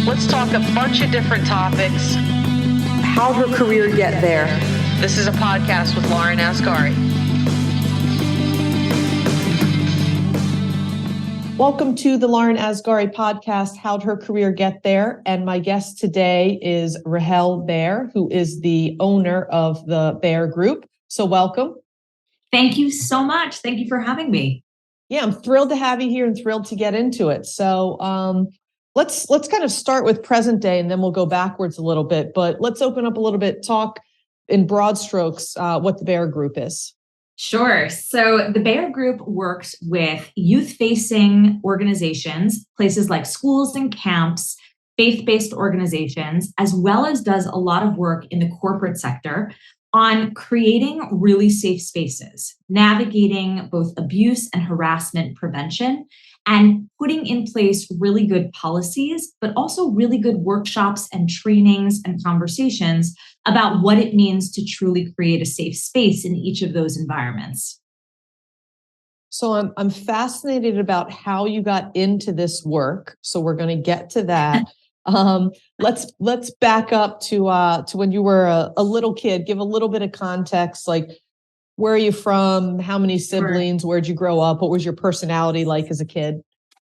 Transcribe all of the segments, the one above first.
Let's talk a bunch of different topics. How'd her career get there? This is a podcast with Lauren Asghari. Welcome to the Lauren Asghari podcast, How'd Her Career Get There? And my guest today is Rahel Bayar, who is the owner of the Bayar Group. So welcome. Thank you so much. Thank you for having me. Yeah, I'm thrilled to have you here and thrilled to get into it. So let's kind of start with present day and then we'll go backwards a little bit. But let's open up a little bit, talk in broad strokes what the Bayar Group is. Sure. So the Bayar Group works with youth-facing organizations, places like schools and camps, faith-based organizations, as well as does a lot of work in the corporate sector on creating really safe spaces, navigating both abuse and harassment prevention, and putting in place really good policies, but also really good workshops and trainings and conversations about what it means to truly create a safe space in each of those environments. So I'm fascinated about how you got into this work. So we're going to get to that. Let's back up to when you were a little kid. Give a little bit of context, like where are you from? How many siblings? Sure. Where'd you grow up? What was your personality like as a kid?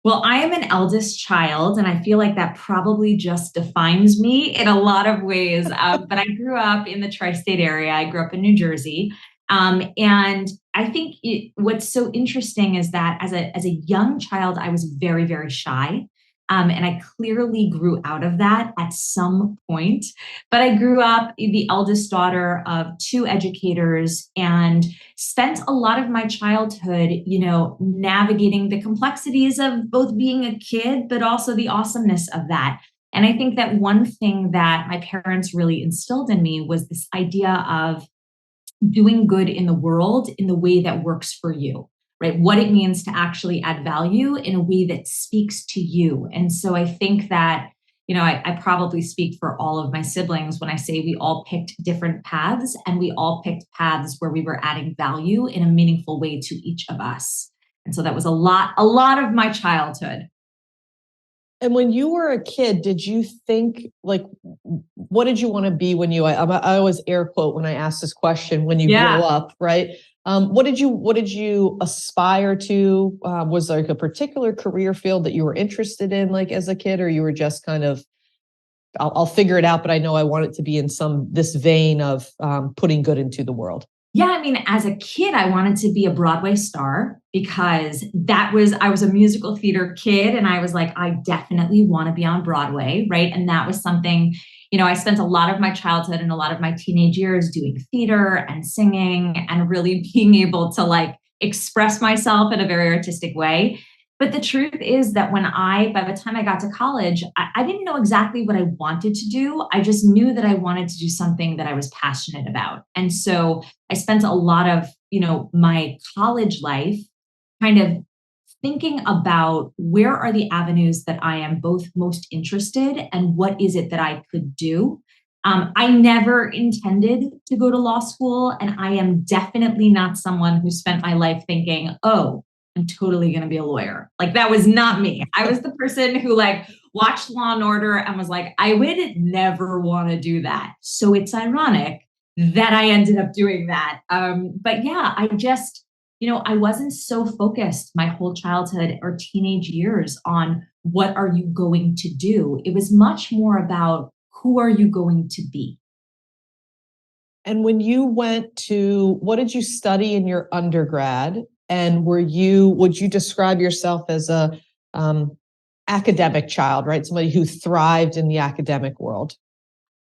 Well, I am an eldest child, and I feel like that probably just defines me in a lot of ways. But I grew up in the tri-state area. I grew up in New Jersey. And I think what's so interesting is that as a young child, I was very, very shy. And I clearly grew out of that at some point. But I grew up the eldest daughter of two educators and spent a lot of my childhood, navigating the complexities of both being a kid, but also the awesomeness of that. And I think that one thing that my parents really instilled in me was this idea of doing good in the world in the way that works for you. Right? What it means to actually add value in a way that speaks to you. And so I think that, I probably speak for all of my siblings when I say we all picked different paths and we all picked paths where we were adding value in a meaningful way to each of us. And so that was a lot of my childhood. And when you were a kid, did you think, like, what did you want to be when I always air quote when I ask this question, when you grew up, right? What did you aspire to? Was there like a particular career field that you were interested in, like as a kid, or you were just kind of, I'll figure it out, but I know I want it to be in this vein of putting good into the world? Yeah, I mean, as a kid, I wanted to be a Broadway star because I was a musical theater kid and I was like, I definitely want to be on Broadway, right? And that was something, I spent a lot of my childhood and a lot of my teenage years doing theater and singing and really being able to express myself in a very artistic way. But the truth is that by the time I got to college, I didn't know exactly what I wanted to do. I just knew that I wanted to do something that I was passionate about. And so I spent a lot of, my college life kind of thinking about where are the avenues that I am both most interested and what is it that I could do. I never intended to go to law school, and I am definitely not someone who spent my life thinking, oh, I'm totally going to be a lawyer. Like that was not me. I was the person who watched Law and Order and was like, I would never want to do that. So it's ironic that I ended up doing that. But yeah, I just, I wasn't so focused my whole childhood or teenage years on what are you going to do? It was much more about who are you going to be? And when you what did you study in your undergrad? And would you describe yourself as a academic child, right? Somebody who thrived in the academic world?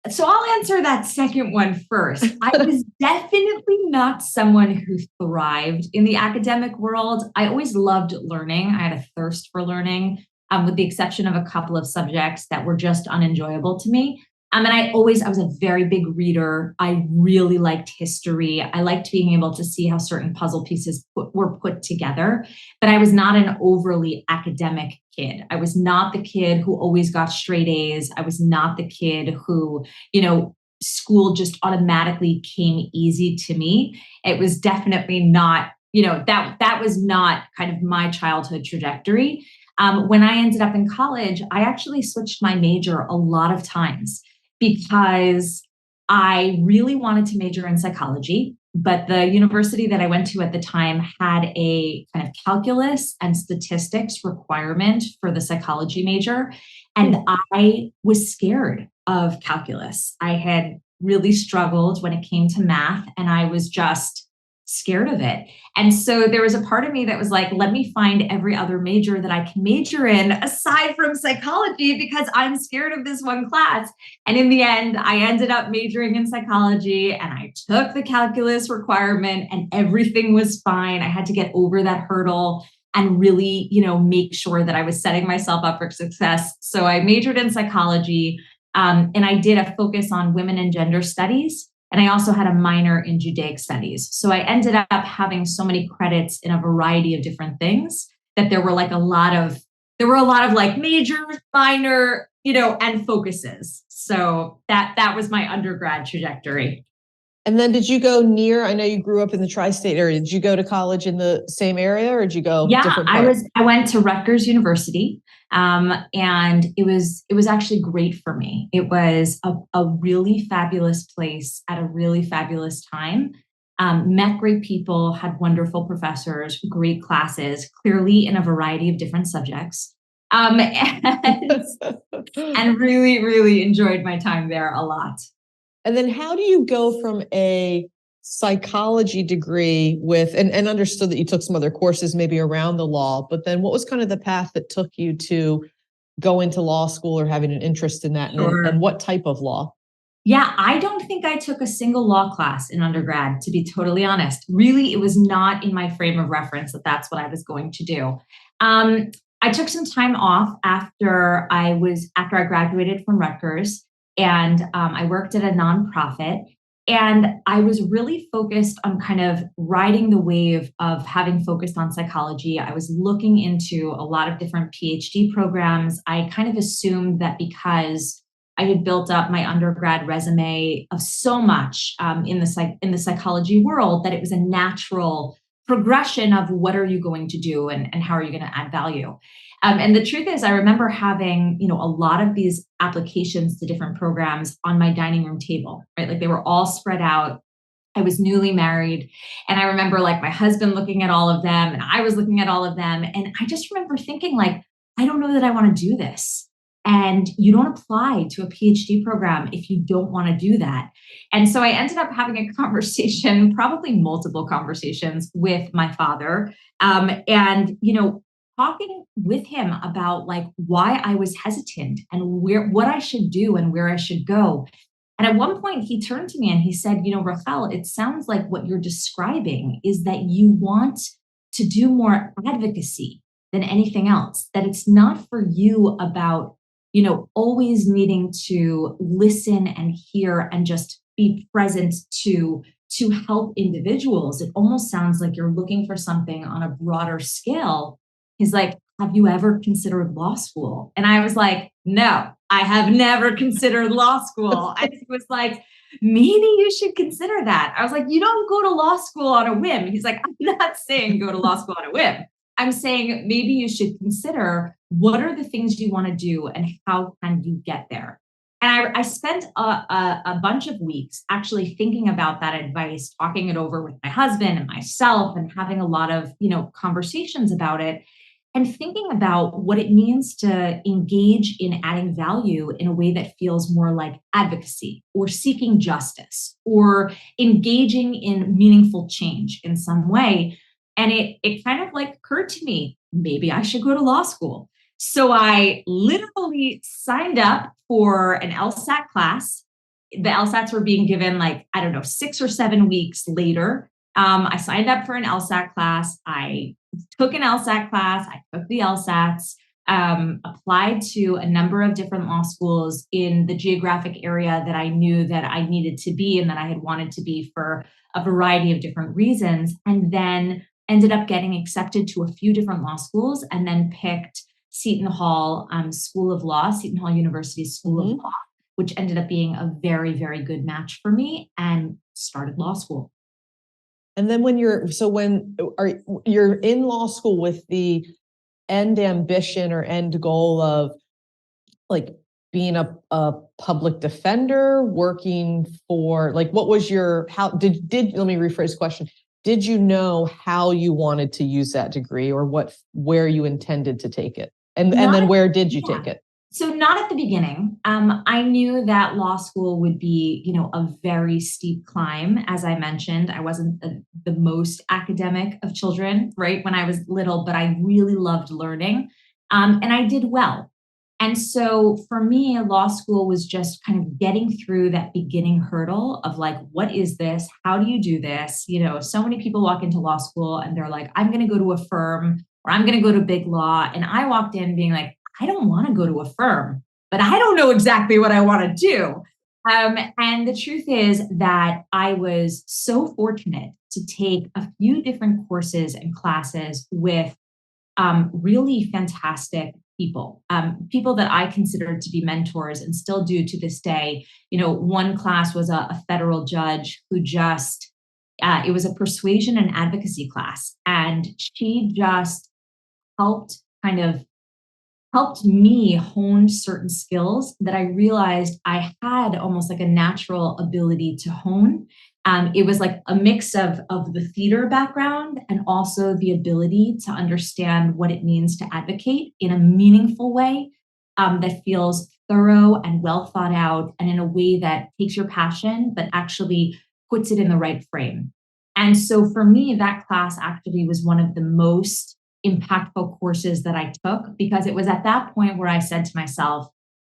So I'll answer that second one first. I was definitely not someone who thrived in the academic world. I always loved learning. I had a thirst for learning, with the exception of a couple of subjects that were just unenjoyable to me. And I was a very big reader. I really liked history. I liked being able to see how certain puzzle pieces were put together, but I was not an overly academic kid. I was not the kid who always got straight A's. I was not the kid who, school just automatically came easy to me. It was definitely not, that was not kind of my childhood trajectory. When I ended up in college, I actually switched my major a lot of times because I really wanted to major in psychology, but the university that I went to at the time had a kind of calculus and statistics requirement for the psychology major. And I was scared of calculus. I had really struggled when it came to math, and I was just scared of it. And so there was a part of me that was like, let me find every other major that I can major in aside from psychology because I'm scared of this one class. And in the end, I ended up majoring in psychology and I took the calculus requirement and everything was fine. I had to get over that hurdle and really, make sure that I was setting myself up for success. So I majored in psychology, and I did a focus on women and gender studies. And I also had a minor in Judaic studies. So I ended up having so many credits in a variety of different things that there were a lot of like majors, minor, and focuses. So that was my undergrad trajectory. And then did you go near, I know you grew up in the tri-state area. Did you go to college in the same area or did you go different parts? I went to Rutgers University. And it was actually great for me. It was a really fabulous place at a really fabulous time. Met great people, had wonderful professors, great classes, clearly in a variety of different subjects. And really, really enjoyed my time there a lot. And then how do you go from a psychology degree with, and understood that you took some other courses maybe around the law, but then what was kind of the path that took you to go into law school or having an interest in that? Sure. And what type of law? Yeah, I don't think I took a single law class in undergrad, to be totally honest. Really, it was not in my frame of reference that that's what I was going to do. I took some time off after I graduated from Rutgers, and I worked at a nonprofit. And I was really focused on kind of riding the wave of having focused on psychology. I was looking into a lot of different PhD programs. I kind of assumed that because I had built up my undergrad resume of so much in the psychology world that it was a natural progression of what are you going to do and how are you going to add value. And the truth is, I remember having, a lot of these applications to different programs on my dining room table, right? Like they were all spread out. I was newly married. And I remember my husband looking at all of them and I was looking at all of them. And I just remember thinking I don't know that I want to do this. And you don't apply to a PhD program if you don't want to do that. And so I ended up having a conversation, probably multiple conversations with my father. And talking with him about why I was hesitant and what I should do and where I should go. And at one point he turned to me and he said, Rahel, it sounds like what you're describing is that you want to do more advocacy than anything else, that it's not for you about, always needing to listen and hear and just be present to help individuals. It almost sounds like you're looking for something on a broader scale. He's like, have you ever considered law school? And I was like, no, I have never considered law school. And he was like, maybe you should consider that. I was like, you don't go to law school on a whim. He's like, I'm not saying go to law school on a whim. I'm saying maybe you should consider what are the things you want to do and how can you get there? And I spent a bunch of weeks actually thinking about that advice, talking it over with my husband and myself and having a lot of, conversations about it and thinking about what it means to engage in adding value in a way that feels more like advocacy or seeking justice or engaging in meaningful change in some way. And it kind of occurred to me, maybe I should go to law school. So I literally signed up for an LSAT class. The LSATs were being given 6 or 7 weeks later. I signed up for an LSAT class. I took an LSAT class. I took the LSATs, applied to a number of different law schools in the geographic area that I knew that I needed to be and that I had wanted to be for a variety of different reasons. And then ended up getting accepted to a few different law schools and then picked Seton Hall School of Law, Seton Hall University School of Law, which ended up being a very, very good match for me and started law school. And then when you're in law school with the end ambition or end goal of like being a public defender, working for, like, what was your, how did, let me rephrase the question. Did you know how you wanted to use that degree, or where you intended to take it? And then where did you take it? So not at the beginning. I knew that law school would be, a very steep climb. As I mentioned, I wasn't the most academic of children, right, when I was little, but I really loved learning. And I did well. And so for me, law school was just kind of getting through that beginning hurdle of like, what is this? How do you do this? So many people walk into law school and they're like, I'm going to go to a firm, or I'm going to go to big law. And I walked in being like, I don't want to go to a firm, but I don't know exactly what I want to do. And the truth is that I was so fortunate to take a few different courses and classes with really fantastic people, people that I considered to be mentors and still do to this day. One class was a federal judge who just, it was a persuasion and advocacy class. And she just helped me hone certain skills that I realized I had almost like a natural ability to hone. It was like a mix of the theater background and also the ability to understand what it means to advocate in a meaningful way that feels thorough and well thought out, and in a way that takes your passion, but actually puts it in the right frame. And so for me, that class actually was one of the most impactful courses that I took, because it was at that point where I said to myself,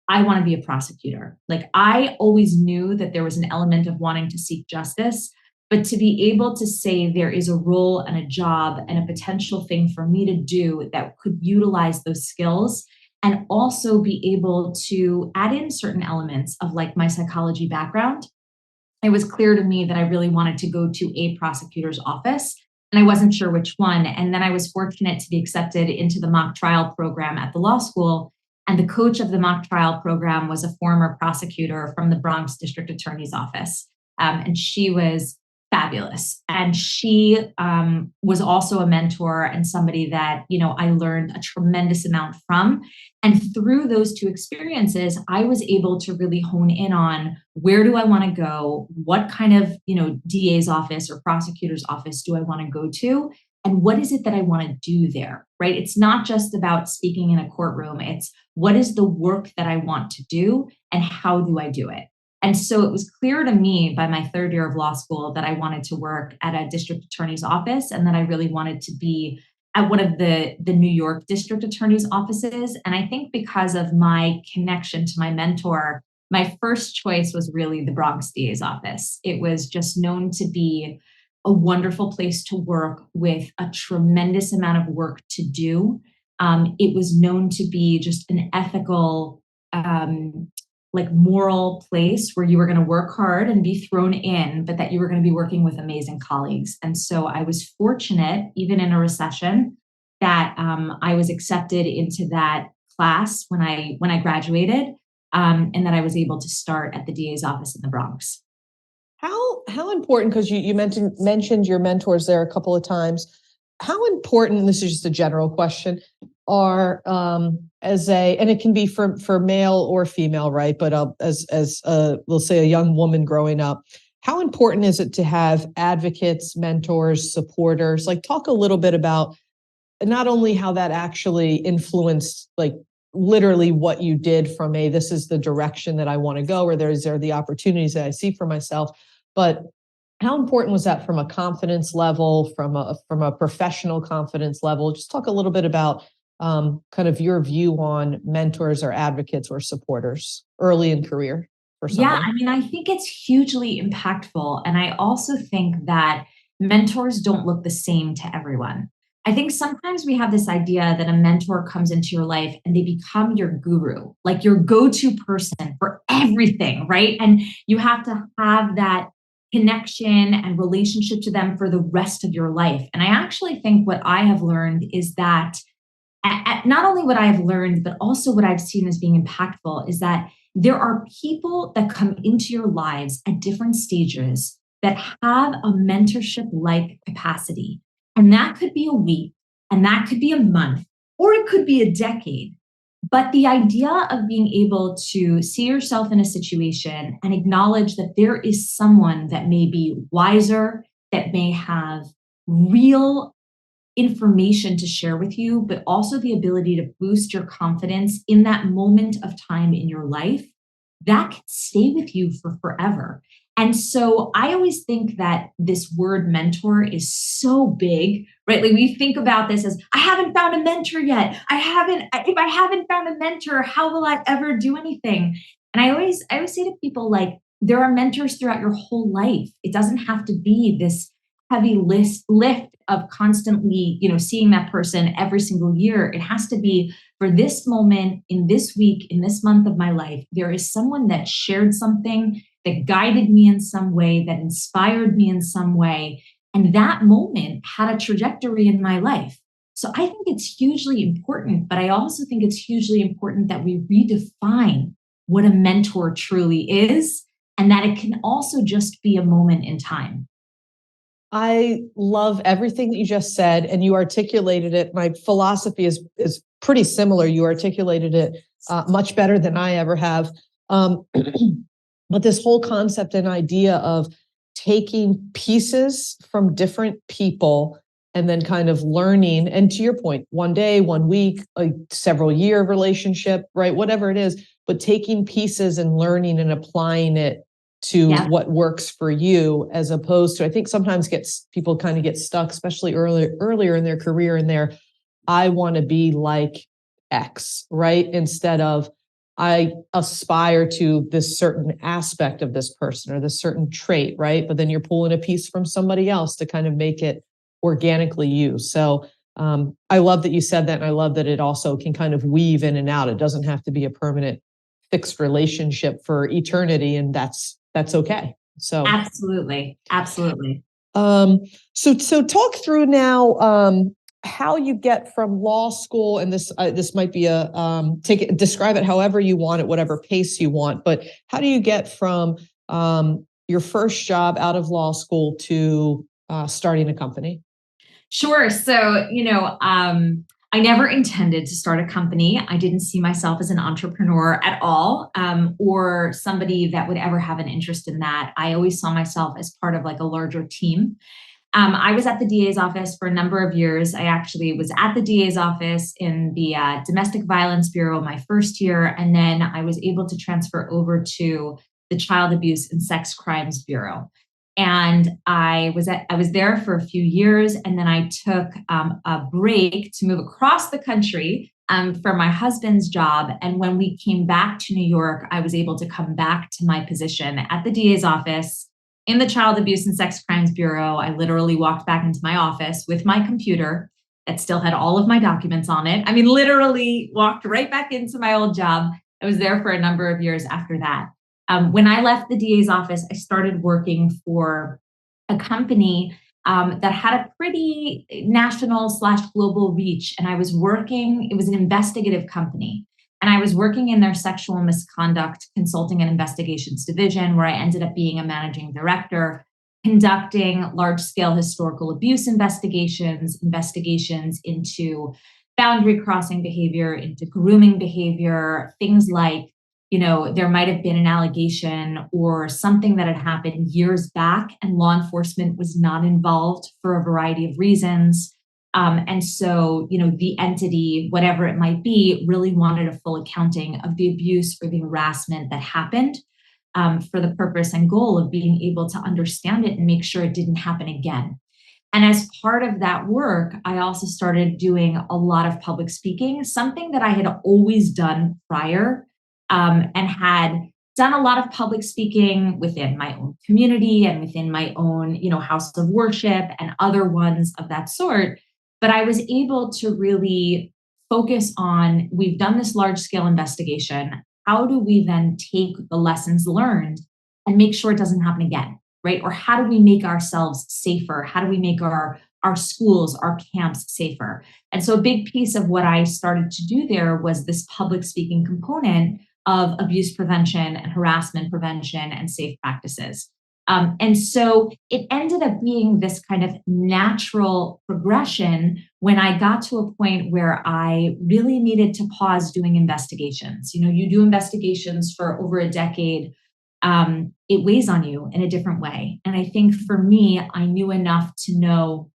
I want to be a prosecutor. Like, I always knew that there was an element of wanting to seek justice, but to be able to say there is a role and a job and a potential thing for me to do that could utilize those skills, and also be able to add in certain elements of like my psychology background, it was clear to me that I really wanted to go to a prosecutor's office. And I wasn't sure which one. And then I was fortunate to be accepted into the mock trial program at the law school. And the coach of the mock trial program was a former prosecutor from the Bronx District Attorney's Office. And she was fabulous. And she was also a mentor and somebody that, I learned a tremendous amount from. And through those two experiences, I was able to really hone in on, where do I want to go? What kind of, DA's office or prosecutor's office do I want to go to? And what is it that I want to do there, right? It's not just about speaking in a courtroom. It's, what is the work that I want to do and how do I do it? And so it was clear to me by my third year of law school that I wanted to work at a district attorney's office, and that I really wanted to be at one of the New York district attorney's offices. And I think because of my connection to my mentor, my first choice was really the Bronx DA's office. It was just known to be a wonderful place to work with a tremendous amount of work to do. It was known to be just an ethical, moral place where you were going to work hard and be thrown in, but that you were going to be working with amazing colleagues. And so I was fortunate, even in a recession, that I was accepted into that class when I graduated, and that I was able to start at the DA's office in the Bronx. How important, because you mentioned your mentors there a couple of times. How important, this is just a general question, are and it can be for male or female, right? But as we'll say, a young woman growing up, how important is it to have advocates, mentors, supporters? Like, talk a little bit about not only how that actually influenced, like, literally what you did from this is the direction that I want to go, or these are the opportunities that I see for myself, but how important was that from a confidence level, from a professional confidence level? Just talk a little bit about kind of your view on mentors or advocates or supporters early in career for something. Yeah, I mean, I think it's hugely impactful. And I also think that mentors don't look the same to everyone. I think sometimes we have this idea that a mentor comes into your life and they become your guru, like your go-to person for everything, right? And you have to have that connection and relationship to them for the rest of your life. And I actually think what I have learned is that not only what I have learned, but also what I've seen as being impactful is that there are people that come into your lives at different stages that have a mentorship-like capacity. And that could be a week, and that could be a month, or it could be a decade. But the idea of being able to see yourself in a situation and acknowledge that there is someone that may be wiser, that may have real information to share with you, but also the ability to boost your confidence in that moment of time in your life, that can stay with you for forever. And so I always think that this word mentor is so big, right? Like we think about this as, I haven't found a mentor yet. If I haven't found a mentor, how will I ever do anything? And I always say to people, like, there are mentors throughout your whole life. It doesn't have to be this heavy lift of constantly, seeing that person every single year. It has to be for this moment, in this week, in this month of my life, there is someone that shared something, that guided me in some way, that inspired me in some way. And that moment had a trajectory in my life. So I think it's hugely important, but I also think it's hugely important that we redefine what a mentor truly is, and that it can also just be a moment in time. I love everything that you just said, and you articulated it. My philosophy is pretty similar. You articulated it much better than I ever have. But this whole concept and idea of taking pieces from different people and then kind of learning, and to your point, one day, 1 week, a several year relationship, right? Whatever it is, but taking pieces and learning and applying it to what works for you, as opposed to, I think sometimes people kind of get stuck, especially earlier in their career, in their, I want to be like X, right? Instead of, I aspire to this certain aspect of this person or this certain trait, right? But then you're pulling a piece from somebody else to kind of make it organically you. So I love that you said that. And I love that it also can kind of weave in and out. It doesn't have to be a permanent fixed relationship for eternity. And that's okay. So absolutely. So talk through now, how you get from law school, and this might be describe it however you want, at whatever pace you want, but how do you get from your first job out of law school to starting a company? Sure. So, I never intended to start a company. I didn't see myself as an entrepreneur at all, or somebody that would ever have an interest in that. I always saw myself as part of like a larger team. I was at the DA's office for a number of years. I actually was at the DA's office in the Domestic Violence Bureau my first year, and then I was able to transfer over to the Child Abuse and Sex Crimes Bureau. And I was there for a few years, and then I took a break to move across the country for my husband's job. And when we came back to New York, I was able to come back to my position at the DA's office in the Child Abuse and Sex Crimes Bureau. I literally walked back into my office with my computer that still had all of my documents on it. I mean, literally walked right back into my old job. I was there for a number of years after that. When I left the DA's office, I started working for a company that had a pretty national/global reach. And it was an investigative company. And I was working in their sexual misconduct consulting and investigations division, where I ended up being a managing director, conducting large-scale historical abuse investigations into boundary crossing behavior, into grooming behavior, things like, there might have been an allegation or something that had happened years back and law enforcement was not involved for a variety of reasons. And so, the entity, whatever it might be, really wanted a full accounting of the abuse or the harassment that happened, for the purpose and goal of being able to understand it and make sure it didn't happen again. And as part of that work, I also started doing a lot of public speaking, something that I had always done prior, and had done a lot of public speaking within my own community and within my own, house of worship and other ones of that sort. But I was able to really focus on, we've done this large scale investigation. How do we then take the lessons learned and make sure it doesn't happen again, right? Or how do we make ourselves safer? How do we make our schools, our camps safer? And so a big piece of what I started to do there was this public speaking component of abuse prevention and harassment prevention and safe practices. And so it ended up being this kind of natural progression when I got to a point where I really needed to pause doing investigations. You do investigations for over a decade. It weighs on you in a different way. And I think for me, I knew enough to know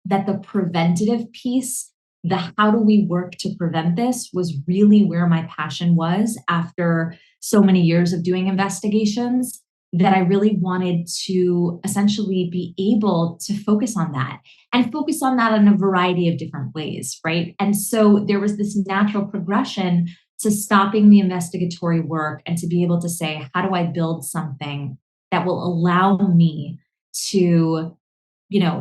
that the preventative piece, the how do we work to prevent this, was really where my passion was after so many years of doing investigations, that I really wanted to essentially be able to focus on that and focus on that in a variety of different ways, right? And so there was this natural progression to stopping the investigatory work and to be able to say, how do I build something that will allow me to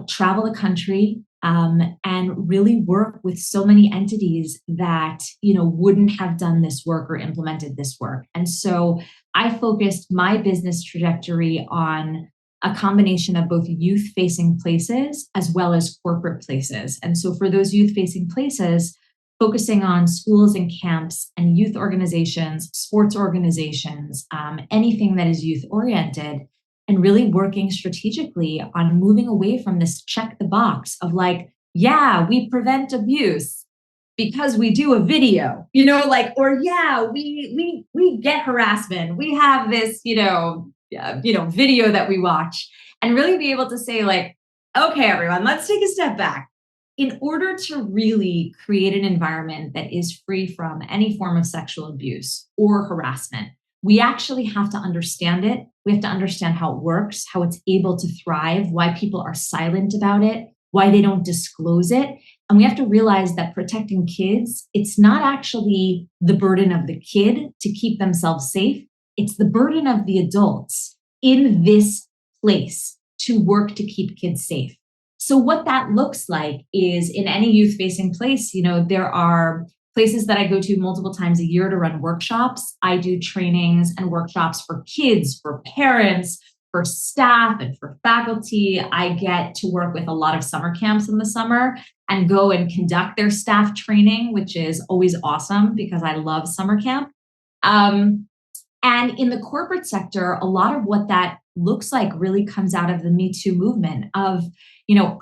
travel the country, and really work with so many entities that, wouldn't have done this work or implemented this work. And so I focused my business trajectory on a combination of both youth-facing places as well as corporate places. And so for those youth-facing places, focusing on schools and camps and youth organizations, sports organizations, anything that is youth-oriented, and really working strategically on moving away from this check the box of like, yeah, we prevent abuse because we do a video, or yeah, we get harassment. We have this, video that we watch, and really be able to say like, okay, everyone, let's take a step back. In order to really create an environment that is free from any form of sexual abuse or harassment, we actually have to understand it. We have to understand how it works, how it's able to thrive, why people are silent about it, why they don't disclose it. And we have to realize that protecting kids, it's not actually the burden of the kid to keep themselves safe. It's the burden of the adults in this place to work to keep kids safe. So what that looks like is, in any youth-facing place, there are places that I go to multiple times a year to run workshops. I do trainings and workshops for kids, for parents, for staff, and for faculty. I get to work with a lot of summer camps in the summer and go and conduct their staff training, which is always awesome because I love summer camp. And in the corporate sector, a lot of what that looks like really comes out of the Me Too movement of,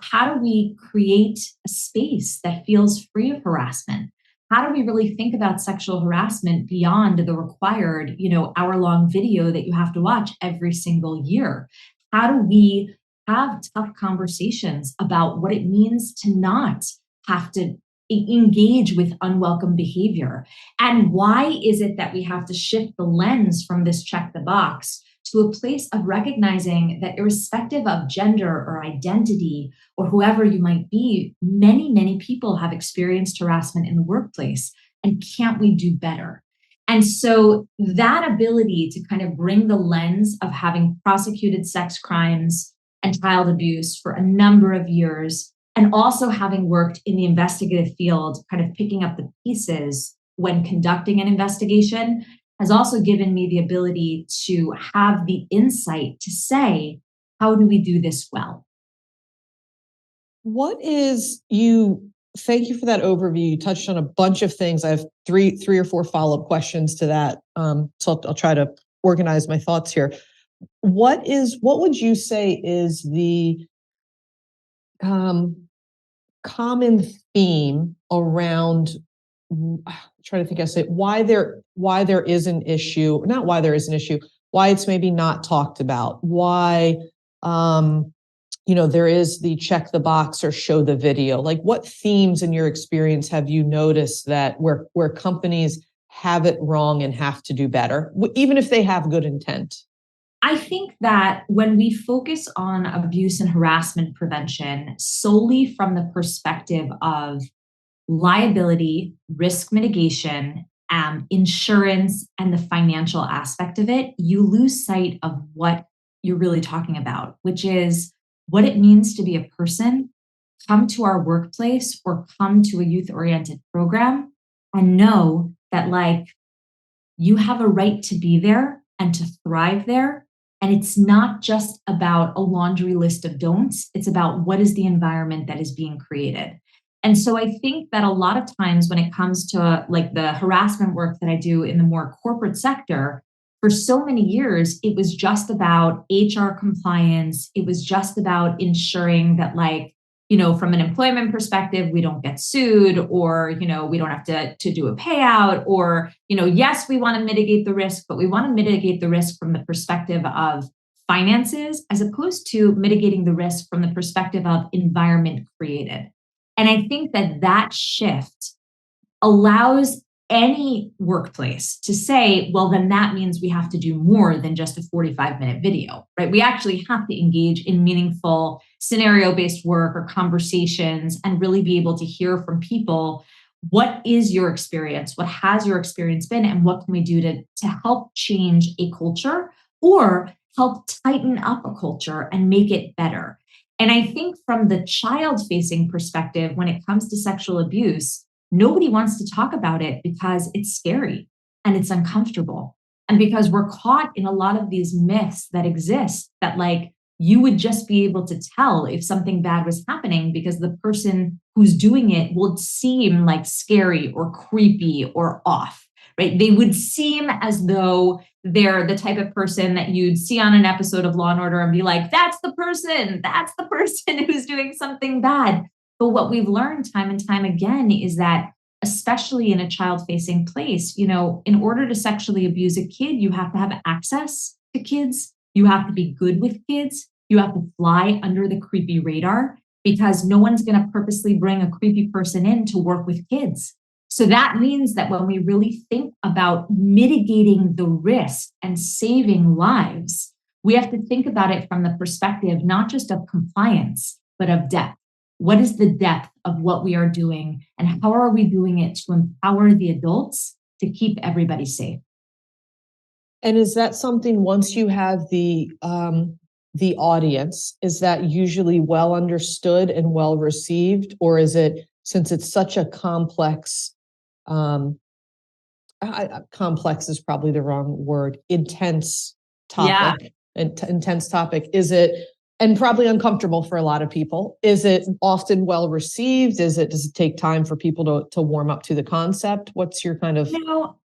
how do we create a space that feels free of harassment? How do we really think about sexual harassment beyond the required, hour-long video that you have to watch every single year? How do we have tough conversations about what it means to not have to engage with unwelcome behavior? And why is it that we have to shift the lens from this check the box to a place of recognizing that irrespective of gender or identity or whoever you might be, many, many people have experienced harassment in the workplace, and can't we do better? And so that ability to kind of bring the lens of having prosecuted sex crimes and child abuse for a number of years, and also having worked in the investigative field, kind of picking up the pieces when conducting an investigation, has also given me the ability to have the insight to say, how do we do this well? Thank you for that overview. You touched on a bunch of things. I have three or four follow-up questions to that. So I'll try to organize my thoughts here. What would you say is the common theme around, trying to think, why there is an issue, not why there is an issue, why it's maybe not talked about, why, there is the check the box or show the video. Like, what themes in your experience have you noticed that where companies have it wrong and have to do better, even if they have good intent? I think that when we focus on abuse and harassment prevention solely from the perspective of liability, risk mitigation, insurance, and the financial aspect of it, you lose sight of what you're really talking about, which is what it means to be a person, come to our workplace or come to a youth-oriented program and know that, like, you have a right to be there and to thrive there. And it's not just about a laundry list of don'ts. It's about what is the environment that is being created. And so I think that a lot of times when it comes to like the harassment work that I do in the more corporate sector, for so many years, it was just about HR compliance. It was just about ensuring that, like, from an employment perspective, we don't get sued, or, we don't have to do a payout, or, yes, we want to mitigate the risk, but we want to mitigate the risk from the perspective of finances, as opposed to mitigating the risk from the perspective of environment created. And I think that shift allows any workplace to say, well, then that means we have to do more than just a 45-minute video, right? We actually have to engage in meaningful scenario-based work or conversations and really be able to hear from people. What is your experience? What has your experience been? And what can we do to help change a culture or help tighten up a culture and make it better? And I think from the child-facing perspective, when it comes to sexual abuse, nobody wants to talk about it because it's scary and it's uncomfortable. And because we're caught in a lot of these myths that exist that you would just be able to tell if something bad was happening because the person who's doing it would seem scary or creepy or off, right? They would seem as though they're the type of person that you'd see on an episode of Law and Order and be like, that's the person who's doing something bad. But what we've learned time and time again is that, especially in a child-facing place, in order to sexually abuse a kid, you have to have access to kids. You have to be good with kids. You have to fly under the creepy radar, because no one's going to purposely bring a creepy person in to work with kids. So that means that when we really think about mitigating the risk and saving lives, we have to think about it from the perspective not just of compliance, but of depth. What is the depth of what we are doing, and how are we doing it to empower the adults to keep everybody safe? And is that something, once you have the audience, is that usually well understood and well received, or is it, since it's such a complex, complex is probably the wrong word, intense topic, intense topic, is it? And probably uncomfortable for a lot of people. Is it often well received? Does it take time for people to warm up to the concept? What's your kind of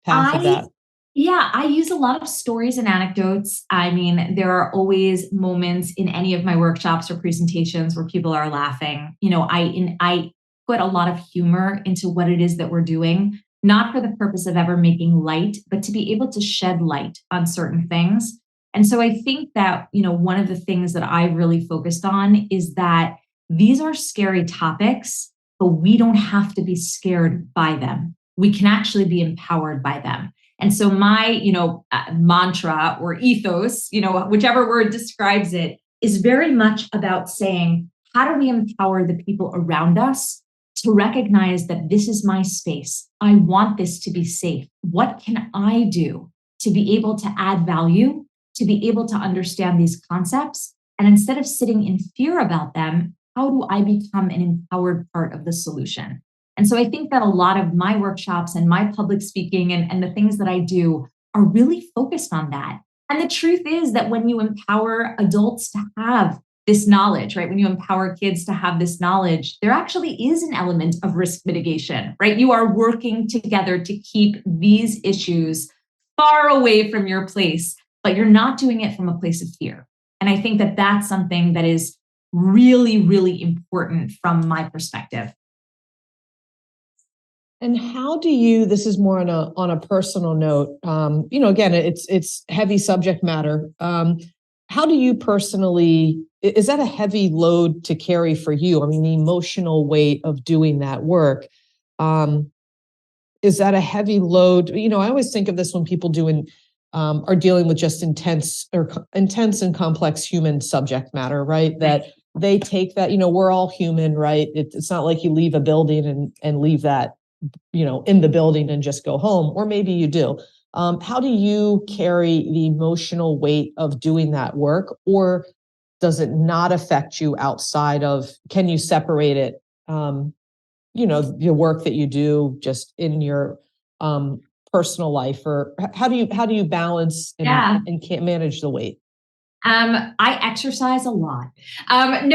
path of that? Yeah, I use a lot of stories and anecdotes. I mean, there are always moments in any of my workshops or presentations where people are laughing. I put a lot of humor into what it is that we're doing, not for the purpose of ever making light, but to be able to shed light on certain things. And so I think that, one of the things that I really focused on is that these are scary topics, but we don't have to be scared by them. We can actually be empowered by them. And so my, mantra or ethos, whichever word describes it, is very much about saying, how do we empower the people around us to recognize that this is my space? I want this to be safe. What can I do to be able to add value, to be able to understand these concepts? And instead of sitting in fear about them, how do I become an empowered part of the solution? And so I think that a lot of my workshops and my public speaking and the things that I do are really focused on that. And the truth is that when you empower adults to have this knowledge, right? When you empower kids to have this knowledge, there actually is an element of risk mitigation, right? You are working together to keep these issues far away from your place, but you're not doing it from a place of fear. And I think that that's something that is really, really important from my perspective. And how do you, this is more on a personal note, again, it's heavy subject matter. How do you personally, is that a heavy load to carry for you? I mean, the emotional weight of doing that work, is that a heavy load? I always think of this when people are dealing with just intense and complex human subject matter, right? That they take that, we're all human, right? It's not like you leave a building and leave that, in the building and just go home, or maybe you do. How do you carry the emotional weight of doing that work, or does it not affect you outside of, can you separate it, your work that you do just in your personal life, or how do you balance and can't manage the weight? I exercise a lot. I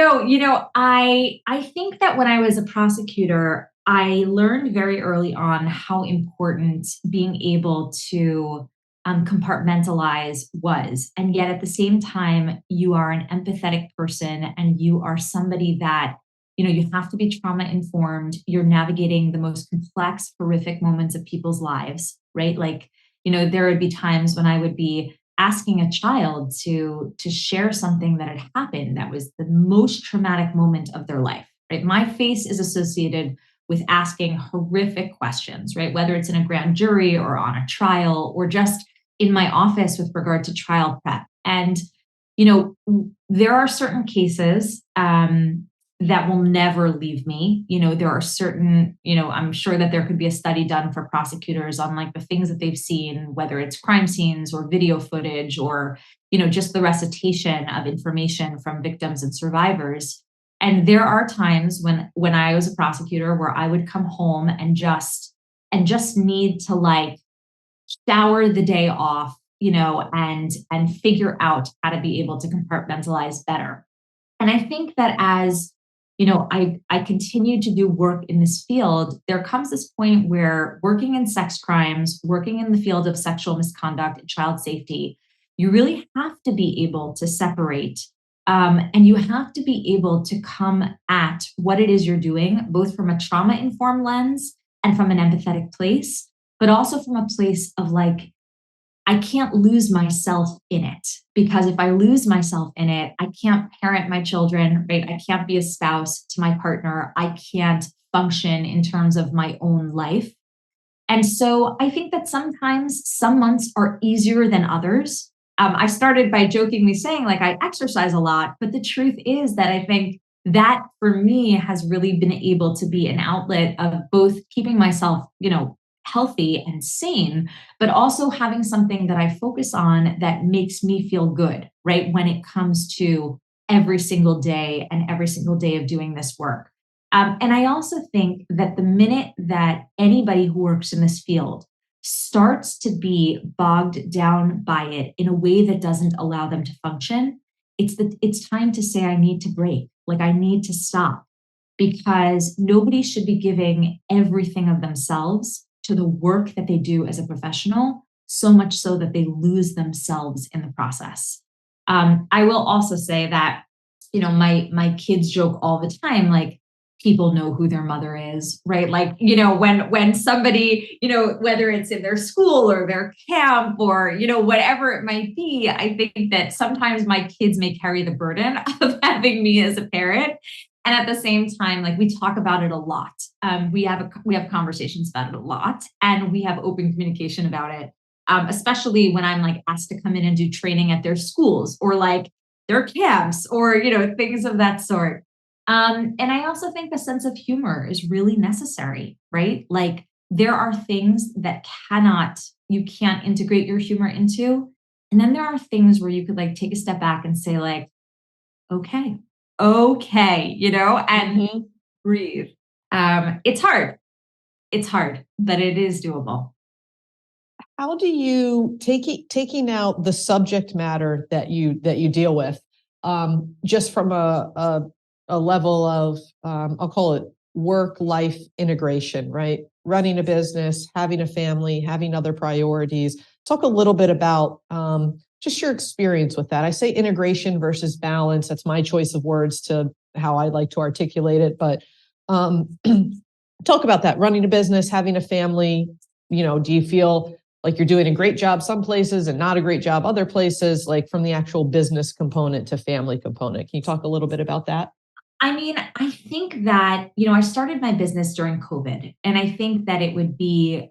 think that when I was a prosecutor, I learned very early on how important being able to compartmentalize was. And yet at the same time, you are an empathetic person and you are somebody that, you have to be trauma informed. You're navigating the most complex, horrific moments of people's lives, right? Like, there would be times when I would be asking a child to share something that had happened that was the most traumatic moment of their life, right? My face is associated with asking horrific questions, right? Whether it's in a grand jury or on a trial or just in my office with regard to trial prep. And, there are certain cases that will never leave me. There are certain, I'm sure that there could be a study done for prosecutors on like the things that they've seen, whether it's crime scenes or video footage or, just the recitation of information from victims and survivors. And there are times when I was a prosecutor where I would come home and just need to like shower the day off, and figure out how to be able to compartmentalize better. And I think that as I continue to do work in this field, there comes this point where working in sex crimes, working in the field of sexual misconduct and child safety, you really have to be able to separate. And you have to be able to come at what it is you're doing, both from a trauma-informed lens and from an empathetic place, but also from a place of like, I can't lose myself in it, because if I lose myself in it, I can't parent my children, right? I can't be a spouse to my partner. I can't function in terms of my own life. And so I think that sometimes some months are easier than others. I started by jokingly saying like I exercise a lot, but the truth is that I think that for me has really been able to be an outlet of both keeping myself, healthy and sane, but also having something that I focus on that makes me feel good, right? When it comes to every single day and every single day of doing this work. And I also think that the minute that anybody who works in this field starts to be bogged down by it in a way that doesn't allow them to function, it's time to say, I need to break, like I need to stop, because nobody should be giving everything of themselves to the work that they do as a professional, so much so that they lose themselves in the process. I will also say that, my kids joke all the time, like people know who their mother is, right? Like, when somebody, whether it's in their school or their camp or, whatever it might be, I think that sometimes my kids may carry the burden of having me as a parent. And at the same time, like we talk about it a lot. We have conversations about it a lot, and we have open communication about it. Especially when I'm like asked to come in and do training at their schools or like their camps or things of that sort. And I also think the sense of humor is really necessary, right? Like there are things that you can't integrate your humor into, and then there are things where you could like take a step back and say like, okay, and breathe. It's hard, but it is doable. How do you taking out the subject matter that you deal with, just from a level of, I'll call it work-life integration, right? Running a business, having a family, having other priorities. Talk a little bit about just your experience with that. I say integration versus balance. That's my choice of words to how I like to articulate it. But talk about that, running a business, having a family. Do you feel like you're doing a great job some places and not a great job other places, like from the actual business component to family component? Can you talk a little bit about that? I mean, I think that, I started my business during COVID, and I think that it would be,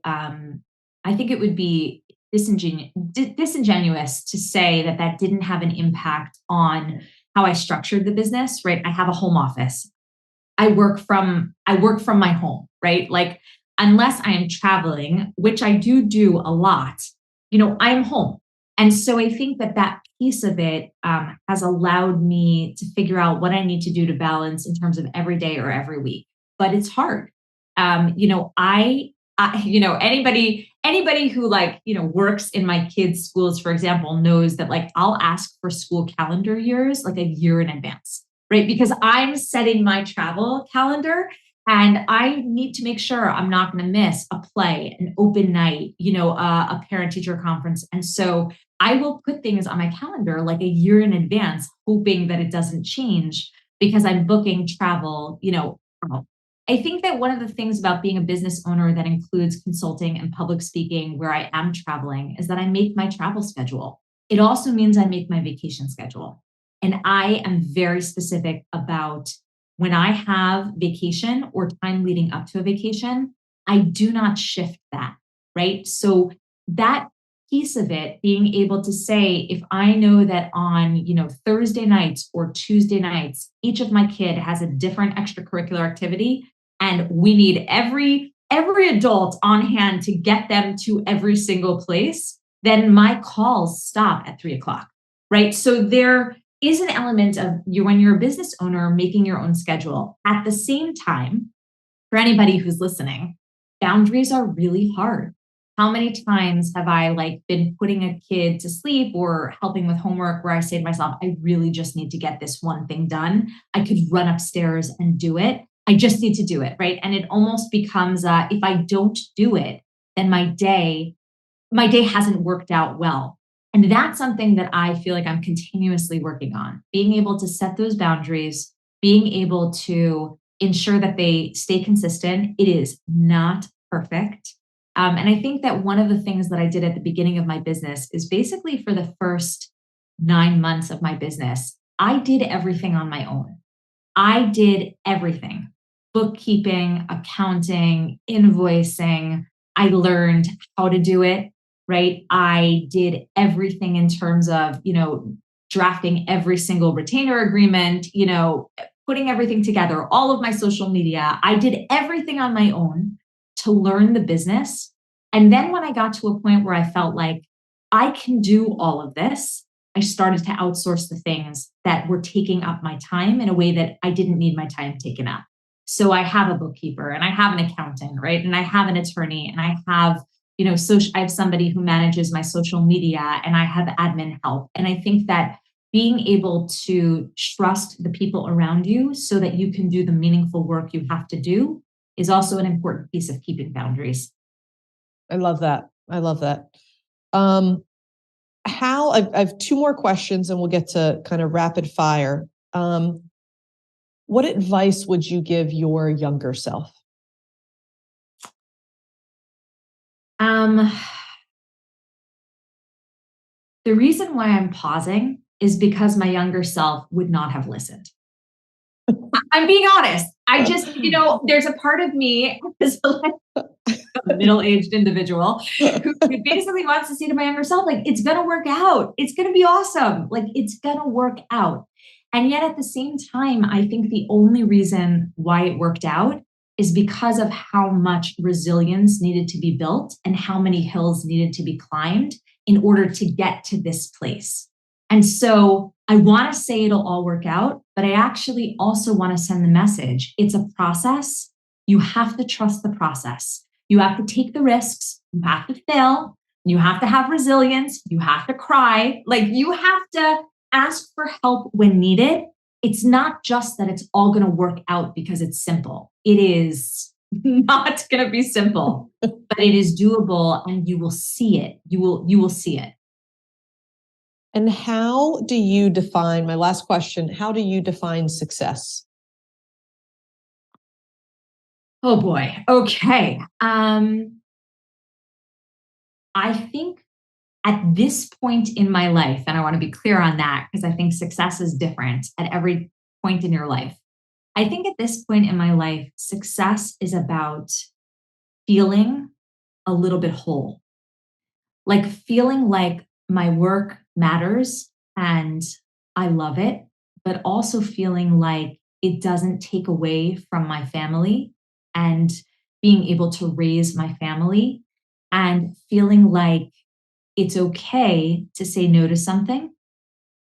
disingenuous to say that didn't have an impact on how I structured the business, right? I have a home office. I work from my home, right? Like unless I am traveling, which I do a lot, I am home. And so I think that piece of it has allowed me to figure out what I need to do to balance in terms of every day or every week. But it's hard. Anybody who works in my kids' schools, for example, knows that like I'll ask for school calendar years like a year in advance, right? Because I'm setting my travel calendar and I need to make sure I'm not going to miss a play, an open night, a parent teacher conference. And so I will put things on my calendar like a year in advance, hoping that it doesn't change. because I'm booking travel, out. I think that one of the things about being a business owner that includes consulting and public speaking where I am traveling is that I make my travel schedule. It also means I make my vacation schedule. And I am very specific about when I have vacation or time leading up to a vacation, I do not shift that, right? So that piece of it, being able to say, if I know that on, Thursday nights or Tuesday nights, each of my kid has a different extracurricular activity, and we need every adult on hand to get them to every single place, then my calls stop at 3 o'clock, right? So there is an element of you, when you're a business owner, making your own schedule. At the same time, for anybody who's listening, boundaries are really hard. How many times have I been putting a kid to sleep or helping with homework where I say to myself, I really just need to get this one thing done. I could run upstairs and do it. I just need to do it, right? And it almost becomes, if I don't do it, then my day hasn't worked out well. And that's something that I feel like I'm continuously working on, being able to set those boundaries, being able to ensure that they stay consistent. It is not perfect. And I think that one of the things that I did at the beginning of my business is basically for the first 9 months of my business, I did everything on my own. I did everything: bookkeeping, accounting, invoicing. I learned how to do it, right? I did everything in terms of, drafting every single retainer agreement, putting everything together, all of my social media. I did everything on my own to learn the business. And then when I got to a point where I felt like I can do all of this, I started to outsource the things that were taking up my time in a way that I didn't need my time taken up. So I have a bookkeeper and I have an accountant, right? And I have an attorney and I have, I have somebody who manages my social media and I have admin help. And I think that being able to trust the people around you so that you can do the meaningful work you have to do is also an important piece of keeping boundaries. I love that. I love that. I have two more questions and we'll get to kind of rapid fire. What advice would you give your younger self? The reason why I'm pausing is because my younger self would not have listened. I'm being honest. I just, there's a part of me as a middle-aged individual who basically wants to say to my younger self, it's going to work out. It's going to be awesome. It's going to work out. And yet at the same time, I think the only reason why it worked out is because of how much resilience needed to be built and how many hills needed to be climbed in order to get to this place. And so I want to say it'll all work out, but I actually also want to send the message. It's a process. You have to trust the process. You have to take the risks. You have to fail. You have to have resilience. You have to cry. You have to ask for help when needed. It's not just that it's all going to work out because it's simple. It is not going to be simple, but it is doable and you will see it. You will see it. And how do you define, my last question, how do you define success? Oh boy. Okay. I think at this point in my life, and I want to be clear on that because I think success is different at every point in your life. I think at this point in my life, success is about feeling a little bit whole, feeling like my work matters and I love it, but also feeling like it doesn't take away from my family and being able to raise my family, and feeling like it's okay to say no to something,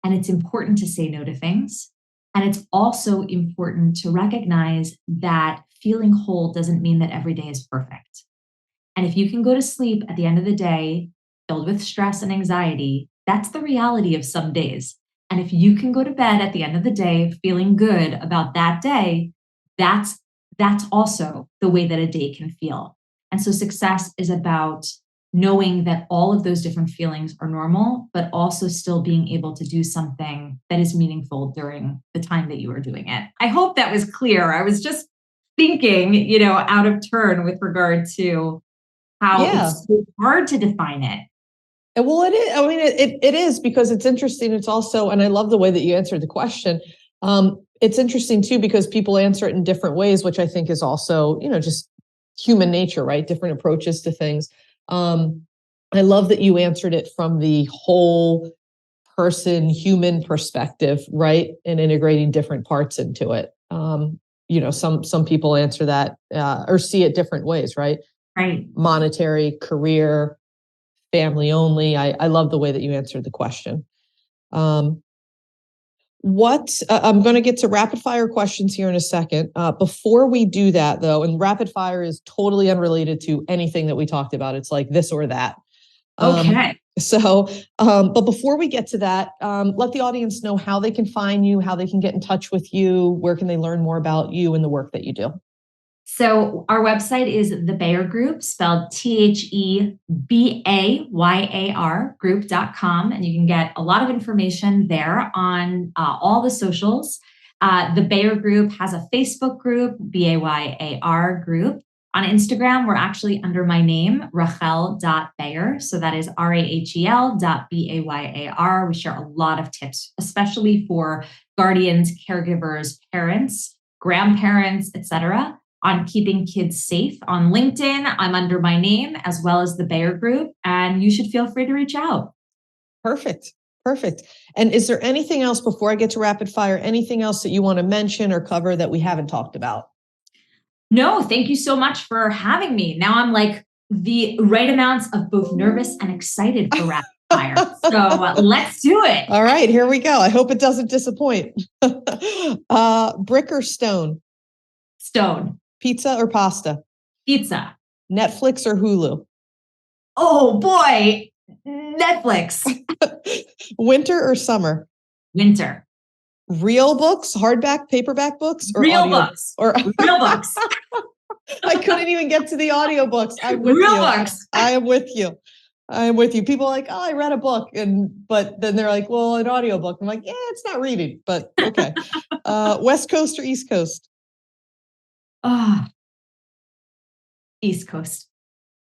and it's important to say no to things. And it's also important to recognize that feeling whole doesn't mean that every day is perfect. And if you can go to sleep at the end of the day filled with stress and anxiety, that's the reality of some days. And if you can go to bed at the end of the day feeling good about that day, that's also the way that a day can feel. And so success is about knowing that all of those different feelings are normal, but also still being able to do something that is meaningful during the time that you are doing it. I hope that was clear. I was just thinking, out of turn with regard to how it's so hard to define it. Well, it is. I mean, it is, because it's interesting. It's also, and I love the way that you answered the question. It's interesting too, because people answer it in different ways, which I think is also, just human nature, right? Different approaches to things. I love that you answered it from the whole person, human perspective, right? And integrating different parts into it. Some people answer that or see it different ways, right? Right. Monetary, career, family only. I love the way that you answered the question. I'm going to get to rapid fire questions here in a second. Before we do that, though, and rapid fire is totally unrelated to anything that we talked about. It's like this or that. Okay. But before we get to that, let the audience know how they can find you, how they can get in touch with you, where can they learn more about you and the work that you do. So our website is the Bayar Group, spelled THEBAYAR group.com. And you can get a lot of information there on all the socials. The Bayar Group has a Facebook group, BAYAR group. On Instagram, we're actually under my name, Rahel.Bayar. So that is RAHEL.BAYAR. We share a lot of tips, especially for guardians, caregivers, parents, grandparents, etc., on keeping kids safe. On LinkedIn, I'm under my name as well as the Bayar Group, and you should feel free to reach out. Perfect. And is there anything else before I get to rapid fire, anything else that you want to mention or cover that we haven't talked about? No, thank you so much for having me. Now I'm like the right amounts of both nervous and excited for rapid fire. So let's do it. All right, here we go. I hope it doesn't disappoint. Brick or stone? Stone. Pizza or pasta? Pizza. Netflix or Hulu? Oh boy, Netflix. Winter or summer? Winter. Real books, hardback, paperback books, or real audio? Books? Or real books. I couldn't even get to the audiobooks. Real books. I am with you. People are like, oh, I read a book, but then they're like, well, an audiobook. I'm like, yeah, it's not reading, but okay. West Coast or East Coast? East Coast.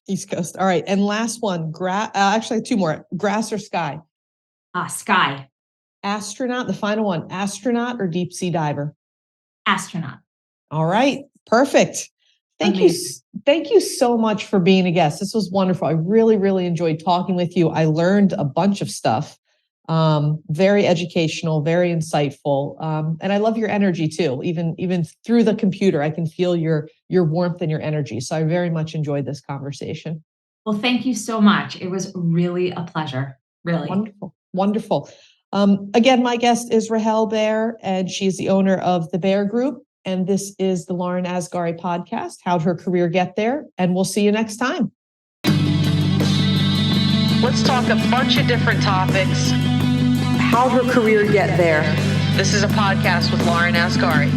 East Coast. All right. And last one, actually two more, grass or sky? Sky. Astronaut, the final one, astronaut or deep sea diver? Astronaut. All right. Perfect. Thank you so much for being a guest. This was wonderful. I really, really enjoyed talking with you. I learned a bunch of stuff. Very educational, very insightful. And I love your energy too. Even through the computer, I can feel your warmth and your energy. So I very much enjoyed this conversation. Well, thank you so much. It was really a pleasure. Really. Wonderful. Again, my guest is Rahel Bayar, and she's the owner of the Bayar Group. And this is the Lauren Asghari podcast, How'd Her Career Get There? And we'll see you next time. Let's talk a bunch of different topics. How'd her career get there? This is a podcast with Lauren Asghari.